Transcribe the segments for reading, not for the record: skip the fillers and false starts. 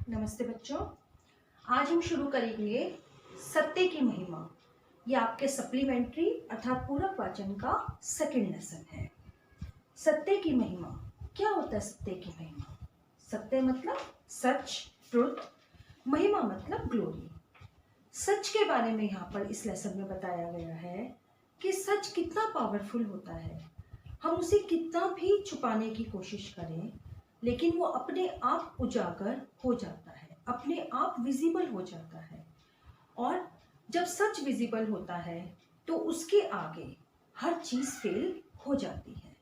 नमस्ते बच्चों। आज हम शुरू करेंगे सत्य की महिमा। ये आपके सप्लीमेंट्री अर्थात पूरक वाचन का सेकंड लेसन है। सत्य की महिमा क्या होता है? सत्य की महिमा, सत्य मतलब सच, ट्रुथ, महिमा मतलब ग्लोरी। सच के बारे में यहाँ पर इस लेसन में बताया गया है कि सच कितना पावरफुल होता है। हम उसे कितना भी छुपाने की कोशिश करें लेकिन वो अपने आप उजागर हो जाता है, अपने आप विजिबल हो जाता है। और जब सच विजिबल होता है तो उसके आगे हर चीज फेल हो जाती है।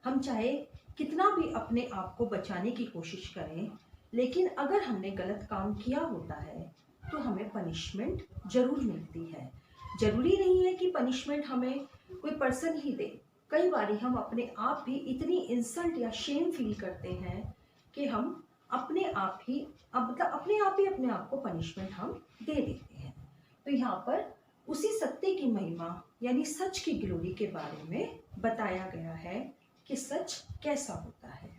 हम चाहे कितना भी अपने आप को बचाने की कोशिश करें लेकिन अगर हमने गलत काम किया होता है तो हमें पनिशमेंट जरूर मिलती है। जरूरी नहीं है कि पनिशमेंट हमें कोई पर्सन ही दे। कई बार हम अपने आप भी इतनी इंसल्ट या शेम फील करते हैं कि हम अपने आप ही अपने आप को पनिशमेंट हम दे देते हैं। तो यहाँ पर उसी सत्य की महिमा यानी सच की ग्लोरी के बारे में बताया गया है कि सच कैसा होता है।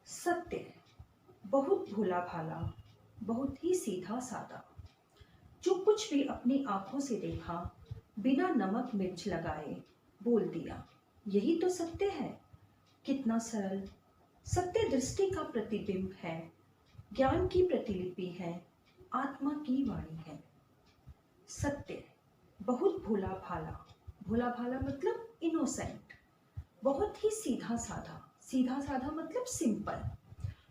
सत्य बहुत भोला भाला, बहुत ही सीधा सादा, जो कुछ भी अपनी आंखों से देखा बिना नमक मिर्च लगाए बोल दिया, यही तो सत्य है। कितना सरल। सत्य दृष्टि का प्रतिबिंब है, ज्ञान की प्रतिलिपि है, आत्मा की वाणी है। सत्य बहुत भोला भाला, भोला भाला मतलब इनोसेंट, बहुत ही सीधा साधा, सीधा साधा मतलब सिंपल,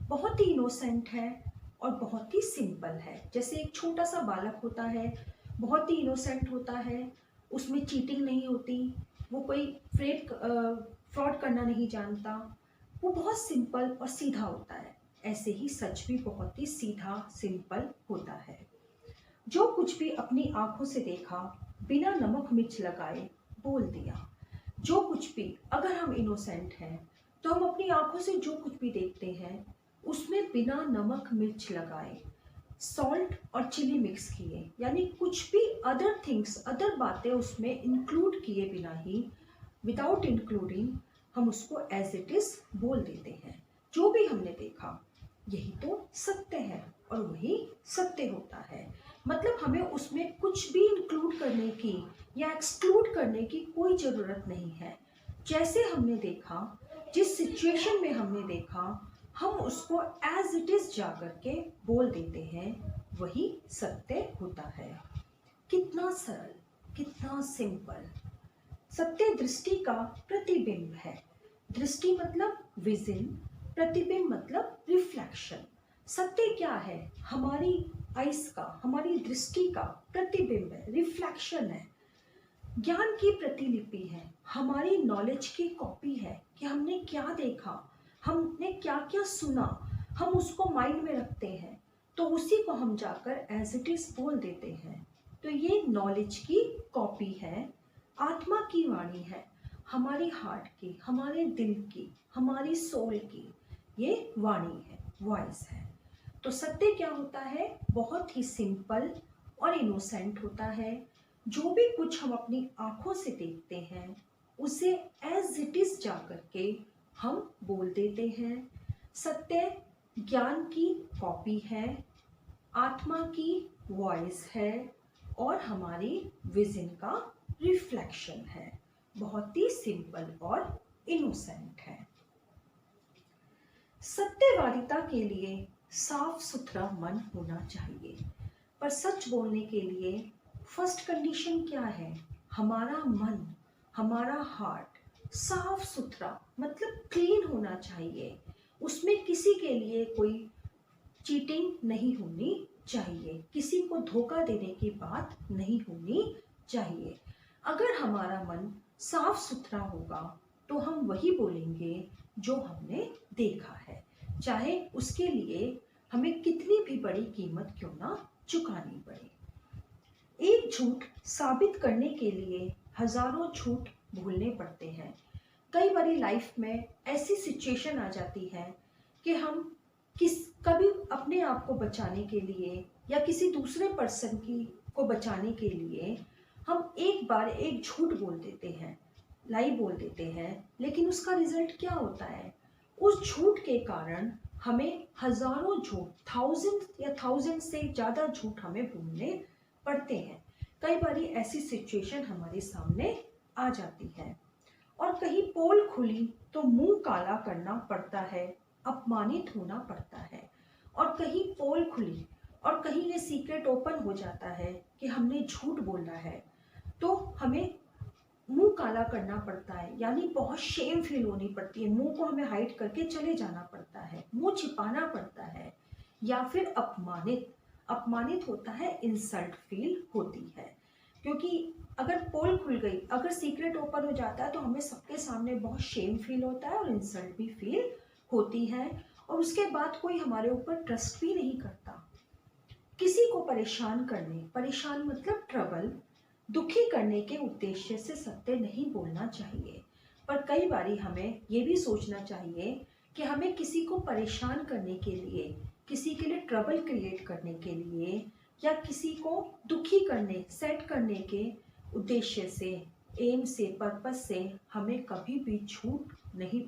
बहुत ही इनोसेंट है और बहुत ही सिंपल है। जैसे एक छोटा सा बालक होता है, बहुत ही इनोसेंट होता है, उसमें चीटिंग नहीं होती, वो कोई फ्रॉड करना नहीं जानता, वो बहुत सिंपल और सीधा होता है। ऐसे ही सच भी बहुत ही सीधा सिंपल होता है। जो कुछ भी अपनी आंखों से देखा बिना नमक मिर्च लगाए बोल दिया। जो कुछ भी, अगर हम इनोसेंट हैं तो हम अपनी आंखों से जो कुछ भी देखते हैं उसमें बिना नमक मिर्च लगाए, सॉल्ट और चिली मिक्स किए, यानी कुछ भी अदर थिंग्स, अदर बातें उसमें इंक्लूड किए बिना ही, विदाउट इंक्लूडिंग, हम उसको एज इट इज बोल देते हैं। जो भी हमने देखा यही तो सत्य है और वही सत्य होता है। मतलब हमें उसमें कुछ भी इंक्लूड करने की या एक्सक्लूड करने की कोई ज़रूरत नहीं है। जैसे हमने देखा, जिस सिचुएशन में हमने देखा, हम उसको एज इट इज जा करके बोल देते हैं, वही सत्य होता है। कितना सरल, कितना सिंपल। सत्य दृष्टि का प्रतिबिंब है। दृष्टि मतलब विजन, प्रतिबिंब मतलब रिफ्लेक्शन। सत्य क्या है? हमारी आइस का, हमारी दृष्टि का प्रतिबिंब है, रिफ्लेक्शन है। ज्ञान की प्रतिलिपि है, हमारी नॉलेज की कॉपी है कि हमने क्या देखा, हमने क्या क्या सुना, हम उसको माइंड में रखते हैं तो उसी को हम जाकर एज इट इज बोल देते हैं। तो ये नॉलेज की कॉपी है, आत्मा की वाणी है, हमारी हार्ट की, हमारे दिल की, हमारी सोल की ये वाणी है, वॉइस है। तो सत्य क्या होता है? बहुत ही सिंपल और इनोसेंट होता है। जो भी कुछ हम अपनी आंखों से देखते हैं उसे एज इट इज जा करके हम बोल देते हैं। सत्य ज्ञान की कॉपी है, आत्मा की वॉइस है और हमारी विजन का रिफ्लेक्शन है। बहुत ही सिंपल और इनोसेंट है। सत्यवादिता के लिए साफ सुथरा मन होना चाहिए, पर सच बोलने के लिए फर्स्ट कंडीशन क्या है? हमारा मन, हमारा हार्ट साफ सुथरा मतलब क्लीन होना चाहिए। उसमें किसी के लिए कोई चीटिंग नहीं होनी चाहिए, किसी को धोखा देने की बात नहीं होनी चाहिए। अगर हमारा मन साफ सुथरा होगा तो हम वही बोलेंगे जो हमने देखा है, चाहे उसके लिए हमें कितनी भी बड़ी कीमत क्यों ना चुकानी पड़े। एक झूठ साबित करने के लिए हजारों झूठ बोलने पड़ते हैं। कई बारी लाइफ में ऐसी सिचुएशन आ जाती है कि हम कभी अपने आप को बचाने के लिए या किसी दूसरे पर्सन की को बचाने के लिए हम एक बार एक झूठ बोल देते हैं, लाई बोल देते हैं, लेकिन उसका रिजल्ट क्या होता है? उस झूठ के कारण हमें हजारों झूठ, थाउजेंड से ज़्यादा झूठ हमें बोलने पड़ते हैं। कई बार ऐसी सिचुएशन हमारे सामने आ जाती है। और कहीं पोल खुली तो मुंह काला करना पड़ता है, अपमानित होना पड़ता है। और कहीं पोल खुली और कहीं ये सीक्रेट ओपन हो जाता है कि हमने झूठ बोला है, तो हमें मुंह काला करना पड़ता है, यानी बहुत शेम फील होनी पड़ती है। मुंह को हमें हाइड करके चले जाना पड़ता है, मुंह छिपाना पड़ता है, या फिर अपमानित होता है, इंसल्ट फील होती है। क्योंकि अगर पोल खुल गई, अगर सीक्रेट ओपन हो जाता है, तो हमें सबके सामने बहुत शेम फील होता है और इंसल्ट भी फील होती है। और उसके बाद कोई हमारे ऊपर ट्रस्ट भी नहीं करता। किसी को परेशान मतलब ट्रबल, दुखी करने के उद्देश्य से सत्य नहीं बोलना चाहिए। पर कई बारी हमें ये भी सोचना चाहिए कि हमें किसी को परेशान करने के लिए, किसी के लिए ट्रबल क्रिएट करने के लिए, या किसी को दुखी करने, सेट करने के उद्देश्य से, एम से, पर्पस से हमें कभी भी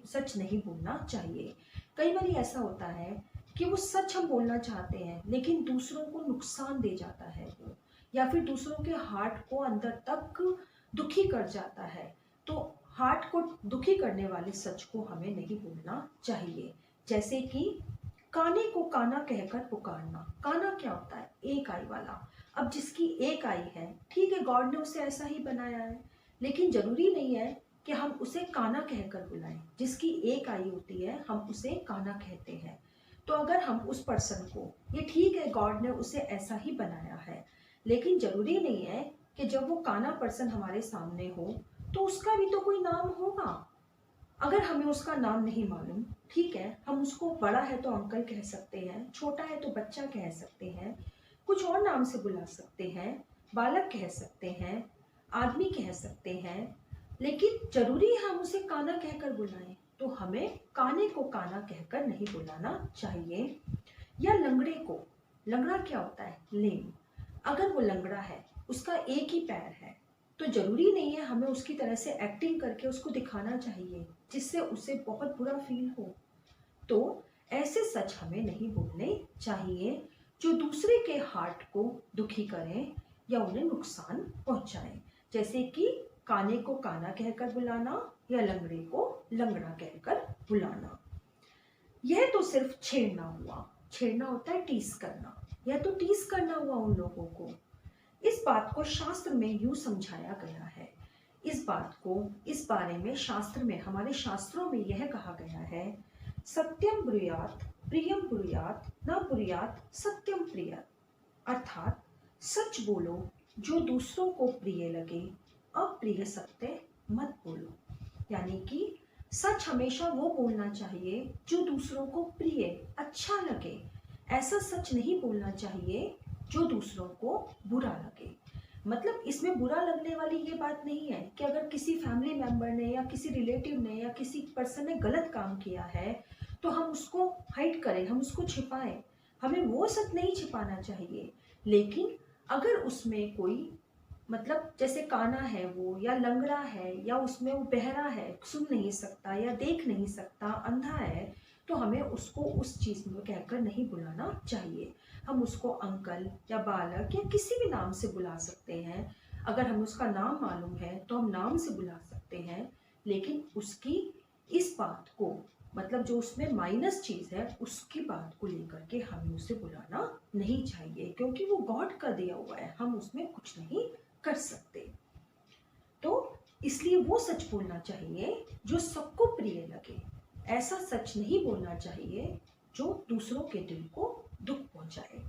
सच नहीं बोलना चाहिए। कई बार ऐसा होता है कि वो सच हम बोलना चाहते हैं, लेकिन दूसरों को नुकसान दे जाता है वो, या फिर दूसरों के हार्ट को अंदर तक दुखी कर जाता है। तो हार्ट को दुखी करने वाले सच को हमें नहीं बोलना चाहिए। जैसे कि काने को काना कहकर पुकारना। काना क्या होता है? एक आई वाला। अब जिसकी एक आई है, ठीक है, गॉड ने उसे ऐसा ही बनाया है, लेकिन जरूरी नहीं है कि हम उसे काना कहकर बुलाएं। जिसकी एक आई होती है, हम उसे काना कहते हैं। तो अगर हम उस पर्सन को, ये ठीक है गॉड ने उसे ऐसा ही बनाया है, लेकिन जरूरी नहीं है कि जब वो काना पर्सन हमारे सामने हो तो उसका भी तो कोई नाम होगा। अगर हमें उसका नाम नहीं मालूम, ठीक है, हम उसको बड़ा है तो अंकल कह सकते हैं, छोटा है तो बच्चा कह सकते हैं, कुछ और नाम से बुला सकते हैं, बालक कह सकते हैं, आदमी कह सकते हैं, लेकिन जरूरी है हम उसे काना कहकर बुलाएं। तो हमें काने को काना कहकर नहीं बुलाना चाहिए। या लंगड़े को, लंगड़ा क्या होता है? लेम। अगर वो लंगड़ा है, उसका एक ही पैर है, तो जरूरी नहीं है हमें उसकी तरह से एक्टिंग करके उसको दिखाना चाहिए जिससे उसे बहुत बुरा फील हो। तो ऐसे सच हमें नहीं बोलने चाहिए जो दूसरे के हार्ट को दुखी करें या उन्हें नुकसान पहुंचाएं। जैसे कि काने को काना कहकर बुलाना या लंगड़े को लंगड़ा कहकर बुलाना। यह तो सिर्फ छेड़ना हुआ। छेड़ना होता है टीस करना। यह तो टीस करना हुआ उन लोगों को। इस बात को शास्त्र में यूं समझाया गया है। इस बारे में शास्त्र में, हमारे शास्त्रों में यह कहा गया है, सत्यम ब्रूयात प्रियम ब्रूयात न ब्रूयात सत्यम प्रियत। अर्थात सच बोलो जो दूसरों को प्रिय लगे, अप्रिय सत्य मत बोलो। यानी कि सच हमेशा वो बोलना चाहिए जो दूसरों को प्रिय, अच्छा लगे। ऐसा सच नहीं बोलना चाहिए जो दूसरों को बुरा लगे। मतलब इसमें बुरा लगने वाली ये बात नहीं है कि अगर किसी फैमिली मेंबर ने या किसी रिलेटिव ने या किसी पर्सन ने गलत काम किया है तो हम उसको हाइड करें, हम उसको छिपाएं। हमें वो सच नहीं छिपाना चाहिए। लेकिन अगर उसमें कोई, मतलब जैसे काना है वो, या लंगड़ा है, या उसमें वो बहरा है, सुन नहीं सकता या देख नहीं सकता, अंधा है, तो हमें उसको उस चीज़ में कहकर नहीं बुलाना चाहिए। हम उसको अंकल या बालक या किसी भी नाम से बुला सकते हैं। अगर हमें उसका नाम मालूम है तो हम नाम से बुला सकते हैं, लेकिन उसकी इस बात को, मतलब जो उसमें माइनस चीज़ है, उसकी बात को लेकर के हमें उसे बुलाना नहीं चाहिए, क्योंकि वो गॉड का दिया हुआ है, हम उसमें कुछ नहीं कर सकते। तो इसलिए वो सच बोलना चाहिए जो सबको प्रिय लगे। ऐसा सच नहीं बोलना चाहिए जो दूसरों के दिल को दुख पहुंचाए।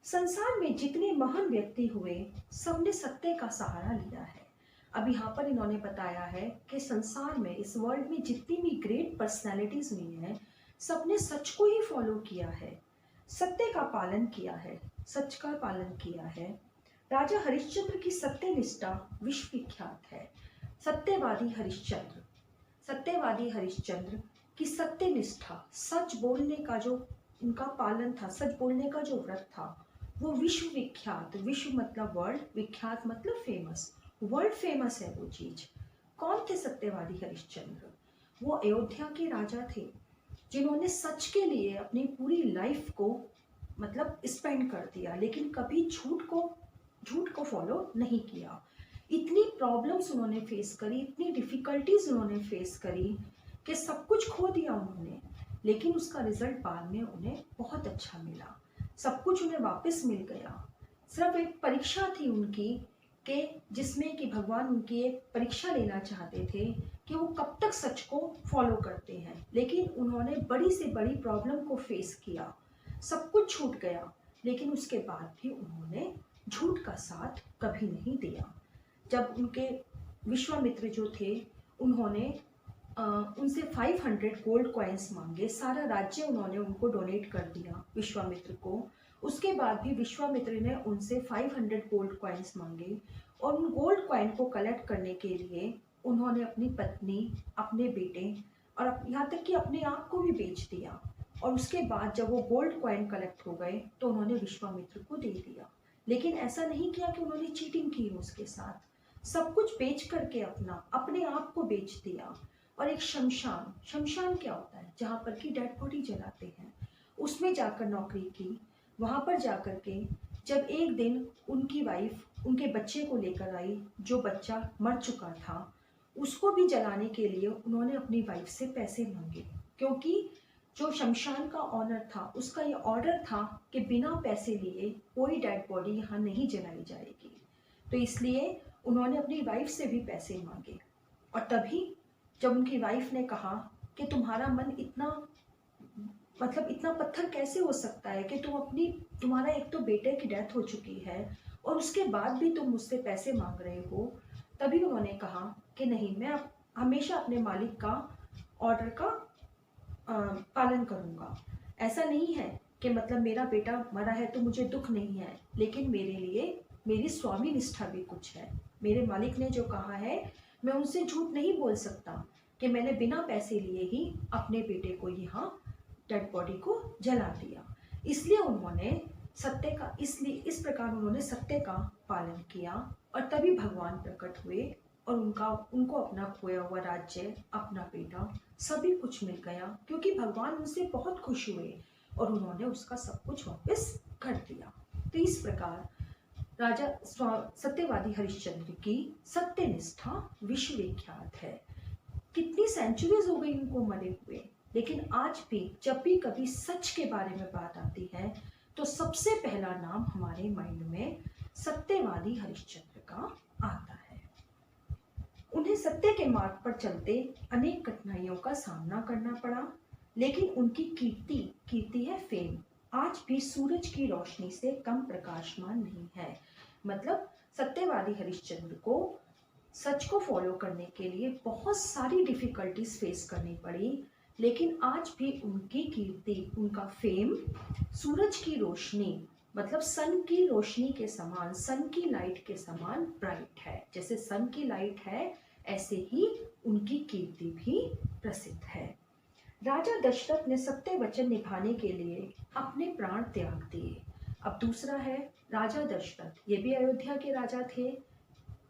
संसार में जितने महान व्यक्ति हुए, सबने सत्य का सहारा लिया है। अब यहाँ पर इन्होंने बताया है कि संसार में, इस वर्ल्ड में जितनी भी ग्रेट पर्सनैलिटीज हुई हैं, सबने सच को ही फॉलो किया है, सत्य का पालन किया है, सच का पालन किया है। राजा हरिश्चंद्र की सत्यनिष्ठा विश्व विख्यात है। सत्यवादी हरिश्चंद्र की सत्यनिष्ठा, सच बोलने का जो इनका पालन था, सच बोलने का जो व्रत था, वो विश्व विख्यात, विश्व मतलब वर्ल्ड, विख्यात मतलब फेमस, वर्ल्ड फेमस है वो चीज। कौन थे सत्यवादी हरिश्चंद्र? वो अयोध्या के राजा थे। जिन्होंने सच के लिए अपनी पूरी लाइफ को मतलब स्पेंड कर दिया, लेकिन कभी झूठ को फॉलो नहीं किया। इतनी प्रॉब्लम्स उन्होंने फेस करी, इतनी डिफिकल्टीज उन्होंने फेस करी कि सब कुछ खो दिया उन्होंने, लेकिन उसका रिजल्ट बाद में उन्हें बहुत अच्छा मिला। सब कुछ उन्हें वापस मिल गया। सिर्फ एक परीक्षा थी उनकी कि जिसमें कि भगवान उनकी एक परीक्षा लेना चाहते थे कि वो कब तक सच को फॉलो करते हैं। लेकिन उन्होंने बड़ी से बड़ी प्रॉब्लम को फेस किया, सब कुछ छूट गया, लेकिन उसके बाद भी उन्होंने झूठ का साथ कभी नहीं दिया। जब उनके विश्वामित्र जो थे, उन्होंने उनसे 500 गोल्ड कॉइन्स मांगे, सारा राज्य उन्होंने उनको डोनेट कर दिया विश्वामित्र को। उसके बाद भी विश्वामित्र ने उनसे 500 गोल्ड कॉइन्स मांगे, और उन गोल्ड कॉइन को कलेक्ट करने के लिए उन्होंने अपनी पत्नी, अपने बेटे और यहाँ तक कि अपने आप को भी बेच दिया। और उसके बाद जब वो गोल्ड कॉइन कलेक्ट हो गए तो उन्होंने विश्वामित्र को दे दिया। लेकिन ऐसा नहीं किया कि उन्होंने चीटिंग की उसके साथ, सब कुछ बेच करके अपने आप को बेच दिया। और एक शमशान क्या होता है, जहाँ पर कि डेड बॉडी जलाते हैं, उसमें जाकर नौकरी की। वहाँ पर जाकर के जब एक दिन उनकी वाइफ उनके बच्चे को लेकर आई, जो बच्चा मर चुका था, उसको भी जलाने के लिए उन्होंने अपनी वाइफ से पैसे मांगे, क्योंकि जो शमशान का ऑनर था उसका ये ऑर्डर था कि बिना पैसे लिए कोई डेड बॉडी यहाँ नहीं जलाई जाएगी। तो इसलिए उन्होंने अपनी वाइफ से भी पैसे मांगे। और तभी जब उनकी वाइफ ने कहा कि तुम्हारा मन इतना इतना पत्थर कैसे हो सकता है कि तुम्हारा एक तो बेटे की डेथ हो चुकी है और उसके बाद भी तुम मुझसे पैसे मांग रहे हो, तभी उन्होंने कहा कि नहीं, मैं हमेशा अपने मालिक का ऑर्डर का पालन करूंगा। ऐसा नहीं है कि मेरा बेटा मरा है तो मुझे दुख नहीं है, लेकिन मेरे लिए मेरी स्वामी निष्ठा भी कुछ है। मेरे मालिक ने जो कहा है मैं उनसे झूठ नहीं बोल सकता कि मैंने बिना पैसे लिए ही अपने बेटे को यहाँ डेड बॉडी को जला दिया। इसलिए इस प्रकार उन्होंने सत्य का पालन किया, और तभी भगवान प्रकट हुए और उनको अपना खोया हुआ राज्य, अपना बेटा, सभी कुछ मिल गया, क्योंकि भगवान उनसे बहुत खुश हुए और उन्होंने उसका सब कुछ वापस कर दिया। तो इस प्रकार राजा सत्यवादी हरिश्चंद्र की सत्यनिष्ठा विश्व विख्यात है। कितनी सेंचुरीज हो गई उनको मरे हुए, लेकिन आज भी जब भी कभी सच के बारे में बात आती है तो सबसे पहला नाम हमारे माइंड में सत्यवादी हरिश्चंद्र का आता है। उन्हें सत्य के मार्ग पर चलते अनेक कठिनाइयों का सामना करना पड़ा, लेकिन उनकी कीर्ति है फेम, आज भी सूरज की रोशनी से कम प्रकाशमान नहीं है। सत्यवादी हरिश्चंद्र को सच को फॉलो करने के लिए बहुत सारी डिफिकल्टीज फेस करनी पड़ी, लेकिन आज भी उनकी कीर्ति, उनका फेम सूरज की रोशनी सन की रोशनी के समान, सन की लाइट के समान ब्राइट है। जैसे सन की लाइट है, ऐसे ही उनकी कीर्ति भी प्रसिद्ध है। राजा दशरथ ने सत्य वचन निभाने के लिए अपने प्राण त्याग दिए। अब दूसरा है राजा दशरथ, ये भी अयोध्या के राजा थे,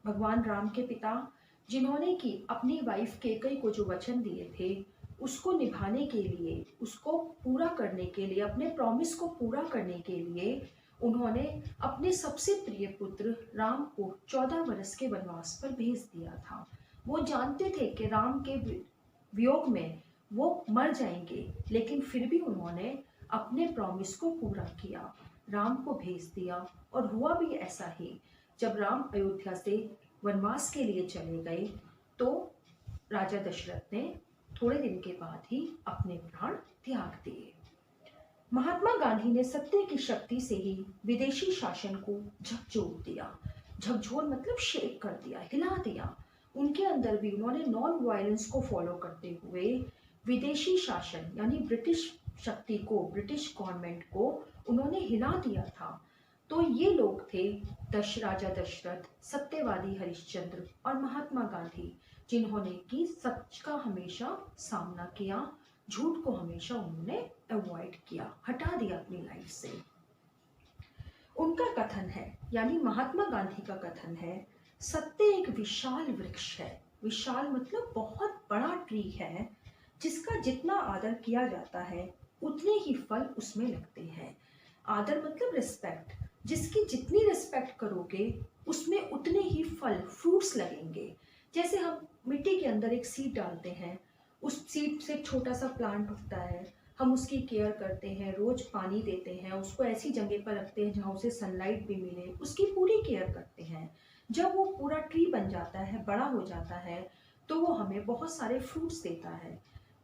भगवान राम के पिता, जिन्होंने कि अपनी वाइफ कैकेयी को जो वचन दिए थे उसको निभाने के लिए, उसको पूरा करने के लिए, अपने प्रॉमिस को पूरा करने के लिए उन्होंने अपने सबसे प्रिय पुत्र राम को 14 वर्ष के वनवास पर भेज दिया था। वो जानते थे कि राम के वियोग में वो मर जाएंगे, लेकिन फिर भी उन्होंने अपने प्रॉमिस को पूरा किया, राम को भेज दिया। और हुआ भी ऐसा ही, जब राम अयोध्या से वनवास के लिए चले गए तो राजा दशरथ ने थोड़े दिन के बाद ही अपने प्राण त्याग दिए। महात्मा गांधी ने सत्य की शक्ति से ही विदेशी शासन को झकझोर दिया। झकझोर शेक कर दिया, हिला दिया। उनके अंदर भी उन्होंने नॉन वायलेंस को फॉलो करते हुए विदेशी शासन यानी ब्रिटिश शक्ति को, ब्रिटिश गवर्नमेंट को उन्होंने हिला दिया था। तो ये लोग थे राजा दशरथ, सत्यवादी हरिश्चंद्र और महात्मा गांधी, जिन्होंने कि सच का हमेशा सामना किया, झूठ को हमेशा उन्होंने अवॉइड किया, हटा दिया अपनी लाइफ से। उनका कथन है, यानी महात्मा गांधी का कथन है, सत्य एक विशाल वृक्ष है। विशाल बहुत बड़ा ट्री है, जिसका जितना आदर किया जाता है उतने ही फल उसमें लगते हैं। आदर मतलब रिस्पेक्ट। जिसकी जितनी रिस्पेक्ट करोगे उसमें उतने ही फल फ्रूट्स लगेंगे। जैसे हम मिट्टी के अंदर एक सीड डालते हैं, उस सीड से एक छोटा सा प्लांट उगता है, हम उसकी केयर करते हैं, रोज पानी देते हैं, उसको ऐसी जगह पर रखते हैं जहाँ उसे सनलाइट भी मिले, उसकी पूरी केयर करते हैं। जब वो पूरा ट्री बन जाता है, बड़ा हो जाता है, तो वो हमें बहुत सारे फ्रूट्स देता है।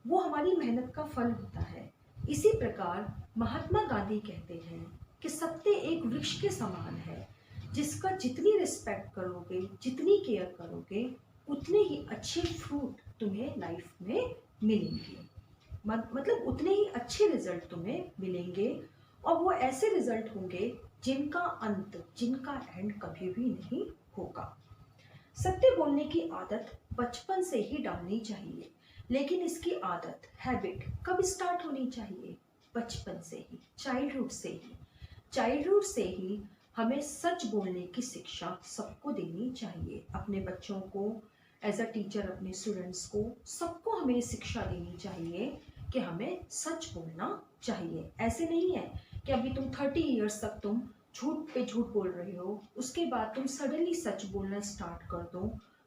वो हमारी मेहनत का फल होता है। इसी प्रकार महात्मा गांधी कहते हैं कि सत्य एक वृक्ष के समान है, जिसका जितनी रिस्पेक्ट करोगे, जितनी केयर करोगे, उतने ही अच्छे फ्रूट तुम्हें लाइफ में मिलेंगे। मतलब उतने ही अच्छे रिजल्ट तुम्हें मिलेंगे, और वो ऐसे रिजल्ट होंगे जिनका अंत, जिनका एंड कभी भी नहीं होगा। सत्य बोलने की आदत बचपन से ही डालनी चाहिए, लेकिन इसकी आदत, हैबिट कब स्टार्ट होनी चाहिए? बचपन से ही, चाइल्डहुड से ही। चाइल्डहुड से ही हमें सच बोलने की शिक्षा सबको देनी चाहिए। अपने बच्चों को, एज अ टीचर अपने स्टूडेंट्स को, सबको हमें शिक्षा देनी चाहिए कि हमें सच बोलना चाहिए। ऐसे नहीं है कि अभी तुम 30 ईयर्स तक तुम झूठ पे झूठ बोल रहे हो, उसके बाद तुम सडनली सच बोलना स्टार्ट कर दो,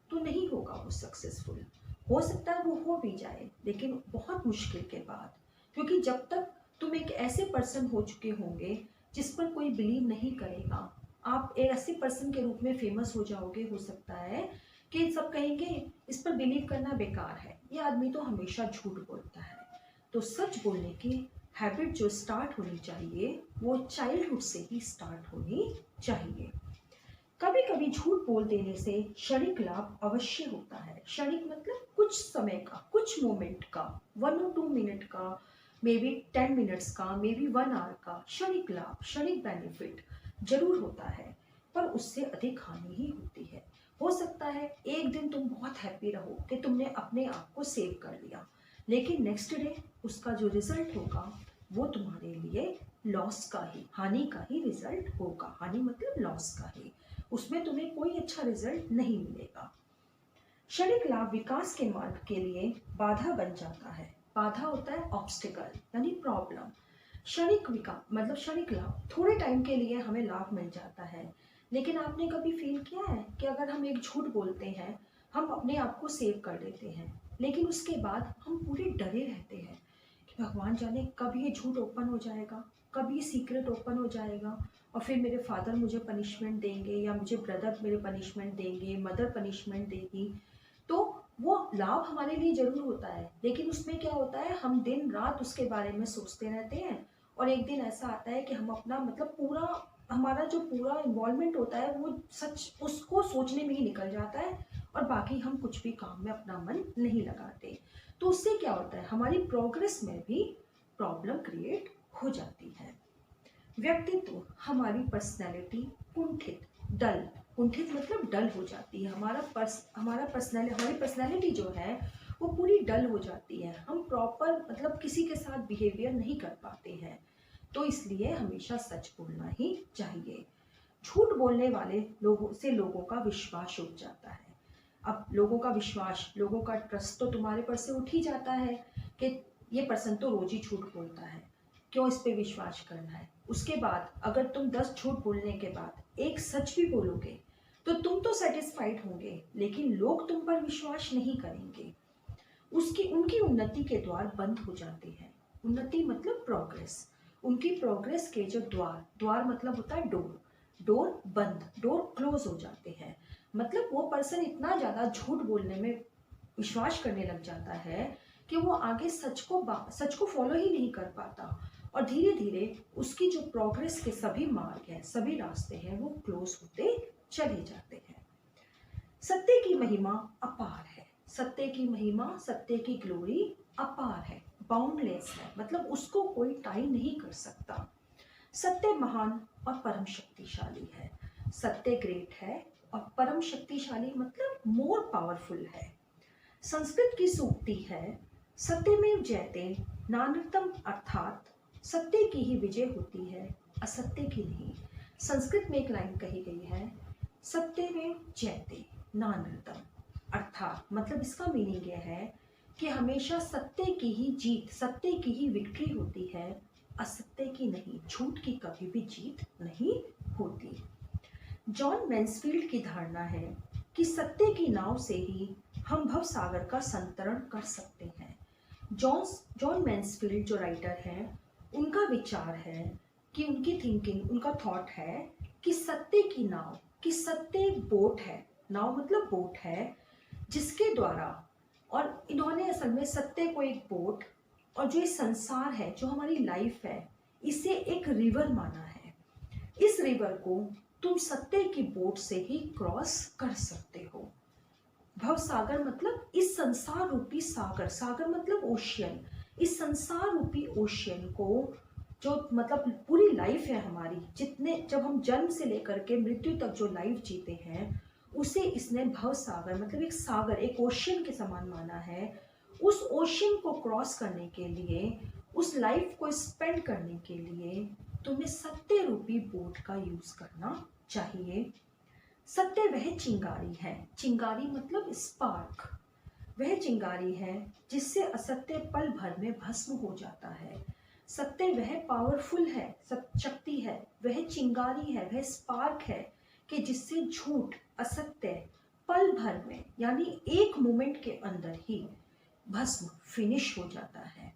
तो नहीं होगा वो सक्सेसफुल। हो सकता है वो हो भी जाए, लेकिन बहुत मुश्किल के बाद। क्योंकि जब तक तुम एक ऐसे पर्सन हो चुके होंगे जिस पर कोई बिलीव नहीं करेगा, आप एक ऐसे पर्सन के रूप में फेमस हो जाओगे, हो सकता है कि सब कहेंगे इस पर बिलीव करना बेकार है, ये आदमी तो हमेशा झूठ बोलता है। तो सच बोलने की हैबिट जो स्टार्ट होनी चाहिए वो चाइल्डहुड से ही स्टार्ट होनी चाहिए। कभी कभी झूठ बोल देने से क्षणिक लाभ अवश्य होता है। क्षणिक मतलब कुछ समय का, कुछ मोमेंट का, 1 और 2 मिनट का, मे बी 10 मिनट्स का, मे बी 1 आवर का क्षणिक लाभ, क्षणिक बेनिफिट जरूर होता है, पर उससे अधिक हानि ही होती है। हो सकता है एक दिन तुम बहुत हैप्पी रहो कि तुमने अपने आप को सेव कर लिया, लेकिन नेक्स्ट डे उसका जो रिजल्ट होगा वो तुम्हारे लिए लॉस का ही, हानि का ही रिजल्ट होगा। हानि मतलब लॉस का ही, उसमें तुम्हें कोई अच्छा रिजल्ट नहीं मिलेगा। क्षणिक लाभ विकास के मार्ग के लिए बाधा बन जाता है। बाधा होता है ऑब्स्टिकल, यानी प्रॉब्लम। क्षणिक विकास मतलब क्षणिक लाभ, थोड़े टाइम के लिए हमें लाभ मिल जाता है, लेकिन आपने कभी फील किया है कि अगर हम एक झूठ बोलते हैं, हम अपने आप को सेव कर लेते हैं, लेकिन उसके बाद हम पूरे डरे रहते हैं कि भगवान जाने कब ये झूठ ओपन हो जाएगा, कब ये सीक्रेट ओपन हो जाएगा, और फिर मेरे फादर मुझे पनिशमेंट देंगे, या मुझे ब्रदर मेरे पनिशमेंट देंगे, मदर पनिशमेंट देगी। तो वो लाभ हमारे लिए जरूर होता है, लेकिन उसमें क्या होता है, हम दिन रात उसके बारे में सोचते रहते हैं, और एक दिन ऐसा आता है कि हम अपना मतलब पूरा, हमारा जो पूरा इन्वॉल्वमेंट होता है वो सच उसको सोचने में ही निकल जाता है, और बाकी हम कुछ भी काम में अपना मन नहीं लगाते। तो उससे क्या होता है, हमारी प्रोग्रेस में भी प्रॉब्लम क्रिएट हो जाती है। व्यक्तित्व, हमारी पर्सनैलिटी कुंठित, डल, कुंठित मतलब डल हो जाती है। हमारी पर्सनैलिटी जो है वो पूरी डल हो जाती है। हम प्रॉपर मतलब किसी के साथ बिहेवियर नहीं कर पाते हैं। तो इसलिए हमेशा सच बोलना ही चाहिए। झूठ बोलने वाले लोगों से लोगों का विश्वास उठ जाता है। अब लोगों का विश्वास, लोगों का ट्रस्ट तो तुम्हारे पर से उठ ही जाता है कि ये पर्सन तो रोज ही झूठ बोलता है, क्यों इस पे विश्वास करना है। उसके बाद अगर तुम 10 झूठ बोलने के बाद एक सच भी बोलोगे तो तुम तो सेटिस्फाइड होंगे, लेकिन लोग तुम पर विश्वास नहीं करेंगे। उनकी उन्नति के द्वार बंद हो जाते हैं। उन्नति मतलब प्रोग्रेस। उनकी प्रोग्रेस के जो द्वार मतलब होता है डोर, डोर बंद, डोर क्लोज हो जाते हैं। मतलब वो पर्सन इतना ज़्यादा झूठ बोलने में विश्वास करने लग जाता है कि वो आगे सच को फॉलो ही नहीं कर पाता, और धीरे धीरे उसकी जो प्रोग्रेस के सभी मार्ग हैं, सभी रास्ते हैं, वो क्लोज होते चले जाते हैं। सत्य की महिमा अपार है। सत्य की महिमा, सत्य की ग्लोरी अपार है, बाउंडलेस है, मतलब उसको कोई टाई नहीं कर सकता। सत्य महान और परम शक्तिशाली है। सत्य ग्रेट है, और परम शक्तिशाली मतलब मोर पावरफुल है। संस्कृत की सूक्ति है, सत्यमेव जयते नानृतम, अर्थात सत्य की ही विजय होती है, असत्य की नहीं। संस्कृत में एक लाइन कही गई है, सत्यमेव जयते नानृतम, अर्थात मतलब इसका मीनिंग यह है कि हमेशा सत्य की ही जीत, सत्य की ही विक्ट्री होती है, असत्य की नहीं, झूठ की कभी भी जीत नहीं होती। जॉन मैन्सफील्ड की धारणा है कि सत्य की नाव से ही हम भव सागर का संतरण कर सकते हैं। जॉन मैन्सफील्ड जो राइटर हैं, उनका विचार है कि उनकी थिंकिंग, उनका थॉट है कि सत्य की नाव, कि सत्य एक बोट है, नाव मतलब बोट है, जिसके द्वारा, और इन्होंने असल में सत्य को एक बोट, और जो ये संसार है, जो हमारी लाइफ है, इसे एक रिवर माना है। इस रिवर को तुम सत्य की बोट से ही क्रॉस कर सकते हो। भव सागर मतलब इस संसार रूपी सागर, सागर मतलब ओशियन, इस संसार रूपी ओशियन को, जो मतलब पूरी लाइफ है हमारी, जितने, जब हम जन्म से लेकर के मृत्यु तक जो लाइफ जीते हैं, उसे इसने भव सागर मतलब एक सागर, एक ओशियन के समान माना है। उस ओशियन को क्रॉस करने के लिए, उस लाइफ को स्पेंड करने के लिए तुम्हें सत्य रूपी बोट का यूज करना चाहिए। सत्य वह चिंगारी है, चिंगारी मतलब स्पार्क, वह चिंगारी है जिससे असत्य पल भर में भस्म हो जाता है। सत्य वह पावरफुल है, शक्ति है, वह चिंगारी है, वह स्पार्क है कि जिससे झूठ, असत्य पल भर में, यानी एक मोमेंट के अंदर ही भस्म, फिनिश हो जाता है।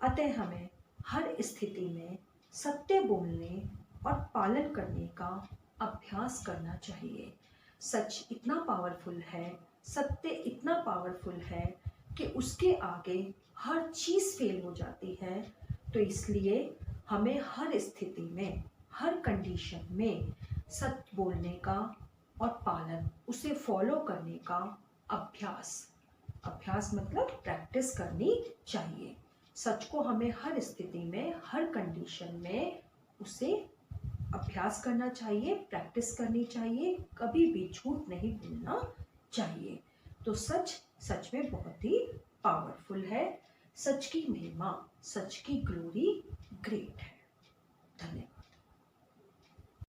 अतः हमें हर स्थिति में सत्य बोलने और पालन करने का अभ्यास करना चाहिए। सच इतना पावरफुल है, सत्य इतना पावरफुल है कि उसके आगे हर चीज़ फेल हो जाती है। तो इसलिए हमें हर स्थिति में, हर कंडीशन में सत्य बोलने का और पालन, उसे फॉलो करने का अभ्यास, अभ्यास मतलब प्रैक्टिस करनी चाहिए। सच को हमें हर स्थिति में, हर कंडीशन में उसे अभ्यास करना चाहिए, प्रैक्टिस करनी चाहिए, कभी भी झूठ नहीं बोलना चाहिए। तो सच सच में बहुत ही पावरफुल है। सच की महिमा, सच की ग्लोरी ग्रेट है।